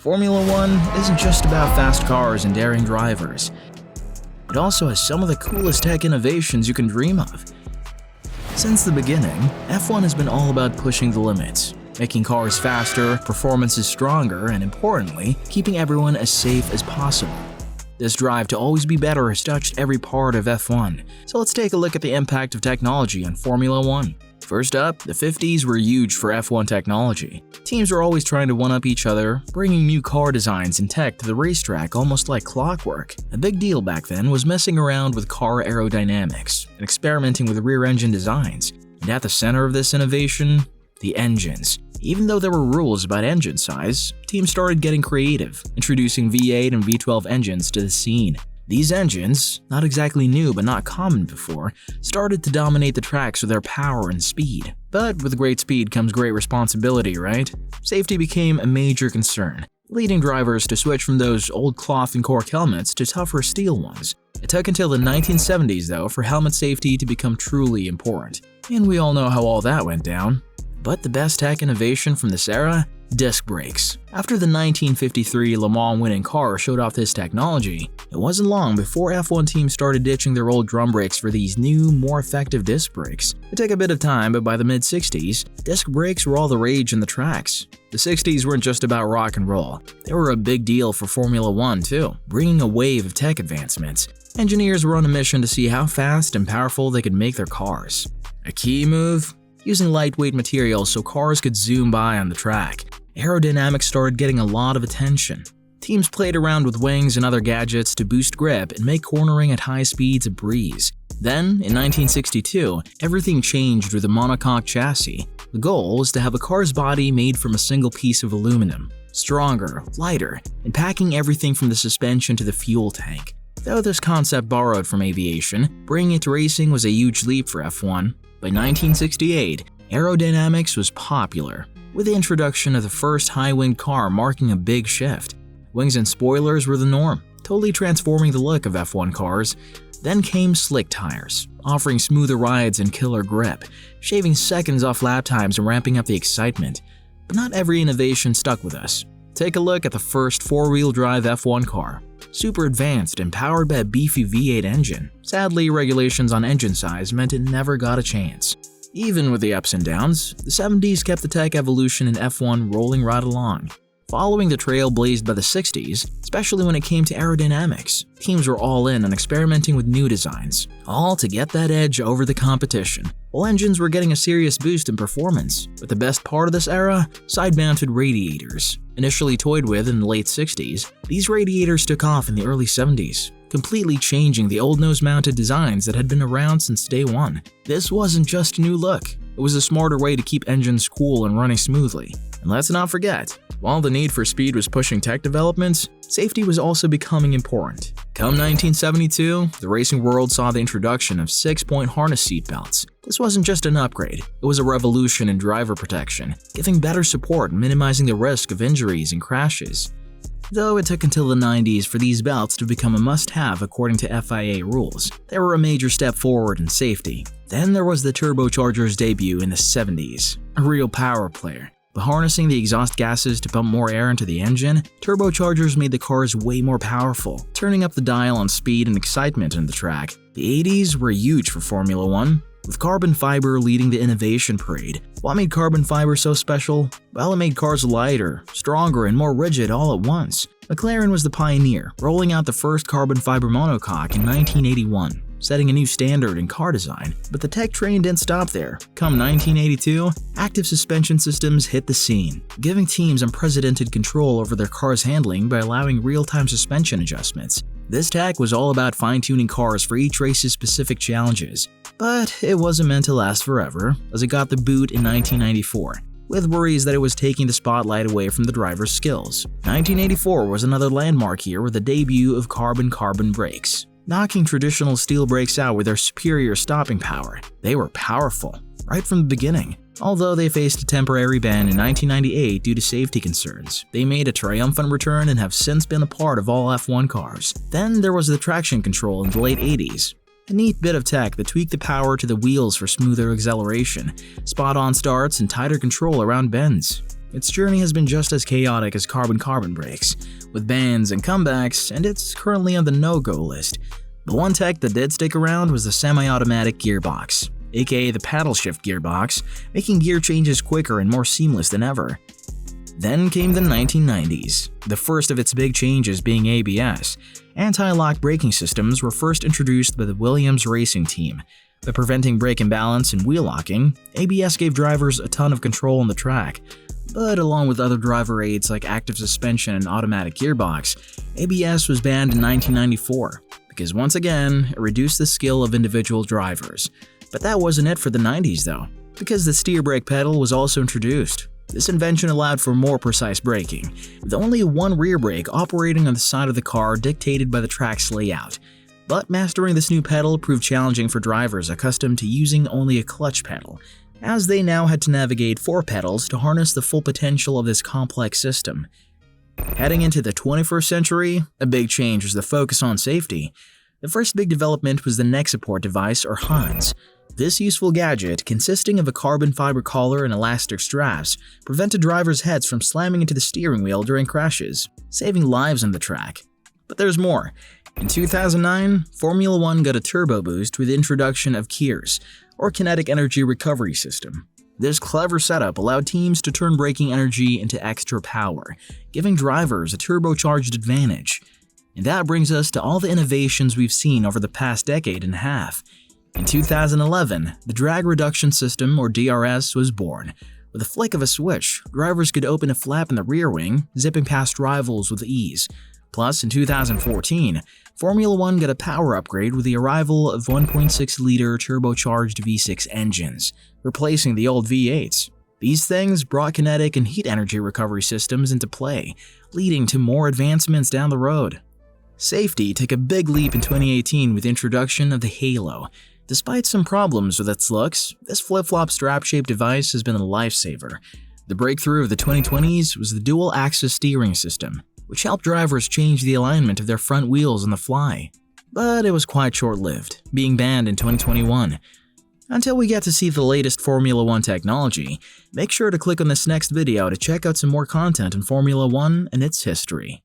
Formula One isn't just about fast cars and daring drivers. It also has some of the coolest tech innovations you can dream of. Since the beginning, F1 has been all about pushing the limits, making cars faster, performances stronger, and importantly, keeping everyone as safe as possible. This drive to always be better has touched every part of F1, so let's take a look at the impact of technology on Formula One. First up, the 50s were huge for F1 technology. Teams were always trying to one-up each other, bringing new car designs and tech to the racetrack almost like clockwork. A big deal back then was messing around with car aerodynamics and experimenting with rear-engine designs. And at the center of this innovation, the engines. Even though there were rules about engine size, teams started getting creative, introducing V8 and V12 engines to the scene. These engines, not exactly new but not common before, started to dominate the tracks with their power and speed. But with great speed comes great responsibility, right? Safety became a major concern, leading drivers to switch from those old cloth and cork helmets to tougher steel ones. It took until the 1970s, though, for helmet safety to become truly important. And we all know how all that went down. But the best tech innovation from this era? Disc brakes. After the 1953 Le Mans winning car showed off this technology, it wasn't long before F1 teams started ditching their old drum brakes for these new, more effective disc brakes. It took a bit of time, but by the mid-60s, disc brakes were all the rage in the tracks. The 60s weren't just about rock and roll. They were a big deal for Formula One too, bringing a wave of tech advancements. Engineers were on a mission to see how fast and powerful they could make their cars. A key move? Using lightweight materials so cars could zoom by on the track. Aerodynamics started getting a lot of attention. Teams played around with wings and other gadgets to boost grip and make cornering at high speeds a breeze. Then, in 1962, everything changed with a monocoque chassis. The goal was to have a car's body made from a single piece of aluminum, stronger, lighter, and packing everything from the suspension to the fuel tank. Though this concept borrowed from aviation, bringing it to racing was a huge leap for F1. By 1968, aerodynamics was popular, with the introduction of the first high-winged car marking a big shift. Wings and spoilers were the norm, totally transforming the look of F1 cars. Then came slick tires, offering smoother rides and killer grip, shaving seconds off lap times and ramping up the excitement. But not every innovation stuck with us. Take a look at the first four-wheel drive F1 car. Super advanced and powered by a beefy V8 engine. Sadly, regulations on engine size meant it never got a chance. Even with the ups and downs, the 70s kept the tech evolution in F1 rolling right along. Following the trail blazed by the 60s, especially when it came to aerodynamics, teams were all in on experimenting with new designs, all to get that edge over the competition. While engines were getting a serious boost in performance, but the best part of this era? Side-mounted radiators. Initially toyed with in the late 60s, these radiators took off in the early 70s, completely changing the old nose-mounted designs that had been around since day one. This wasn't just a new look, it was a smarter way to keep engines cool and running smoothly. And let's not forget, while the need for speed was pushing tech developments, safety was also becoming important. Come 1972, the racing world saw the introduction of 6-point harness seatbelts. This wasn't just an upgrade, it was a revolution in driver protection, giving better support and minimizing the risk of injuries and crashes. Though it took until the 90s for these belts to become a must-have according to FIA rules, they were a major step forward in safety. Then there was the turbocharger's debut in the 70s, a real power player. By harnessing the exhaust gases to pump more air into the engine, turbochargers made the cars way more powerful, turning up the dial on speed and excitement in the track. The 80s were huge for Formula One, with carbon fiber leading the innovation parade. What made carbon fiber so special? Well, it made cars lighter, stronger, and more rigid all at once. McLaren was the pioneer, rolling out the first carbon fiber monocoque in 1981. Setting a new standard in car design. But the tech train didn't stop there. Come 1982, active suspension systems hit the scene, giving teams unprecedented control over their car's handling by allowing real-time suspension adjustments. This tech was all about fine-tuning cars for each race's specific challenges. But it wasn't meant to last forever, as it got the boot in 1994. With worries that it was taking the spotlight away from the driver's skills. 1984 was another landmark year with the debut of carbon brakes. Knocking traditional steel brakes out with their superior stopping power. They were powerful, right from the beginning. Although they faced a temporary ban in 1998 due to safety concerns, they made a triumphant return and have since been a part of all F1 cars. Then there was the traction control in the late 80s. A neat bit of tech that tweaked the power to the wheels for smoother acceleration, spot-on starts, and tighter control around bends. its journey has been just as chaotic as carbon-carbon brakes, with bans and comebacks, and it's currently on the no-go list. The one tech that did stick around was the semi-automatic gearbox, aka the paddle shift gearbox, making gear changes quicker and more seamless than ever. Then came the 1990s, the first of its big changes being ABS. Anti-lock braking systems were first introduced by the Williams racing team. By preventing brake imbalance and wheel locking, ABS gave drivers a ton of control on the track. But along with other driver aids like active suspension and automatic gearbox, ABS was banned in 1994 because once again, it reduced the skill of individual drivers. But that wasn't it for the 90s though, because the steer brake pedal was also introduced. This invention allowed for more precise braking, with only one rear brake operating on the side of the car dictated by the track's layout. But mastering this new pedal proved challenging for drivers accustomed to using only a clutch pedal, as they now had to navigate 4 pedals to harness the full potential of this complex system. Heading into the 21st century, a big change was the focus on safety. The first big development was the neck support device, or HUNS. This useful gadget, consisting of a carbon fiber collar and elastic straps, prevented drivers' heads from slamming into the steering wheel during crashes, saving lives on the track. But there's more. In 2009, Formula 1 got a turbo boost with the introduction of KERS, or Kinetic Energy Recovery System. This clever setup allowed teams to turn braking energy into extra power, giving drivers a turbocharged advantage. And that brings us to all the innovations we've seen over the past decade and a half. In 2011, the Drag Reduction System, or DRS, was born. With a flick of a switch, drivers could open a flap in the rear wing, zipping past rivals with ease. Plus, in 2014, Formula 1 got a power upgrade with the arrival of 1.6-liter turbocharged V6 engines, replacing the old V8s. These things brought kinetic and heat energy recovery systems into play, leading to more advancements down the road. Safety took a big leap in 2018 with the introduction of the Halo. Despite some problems with its looks, this flip-flop strap-shaped device has been a lifesaver. The breakthrough of the 2020s was the dual-axis steering system, which helped drivers change the alignment of their front wheels on the fly. But it was quite short-lived, being banned in 2021. Until we get to see the latest Formula 1 technology, make sure to click on this next video to check out some more content on Formula 1 and its history.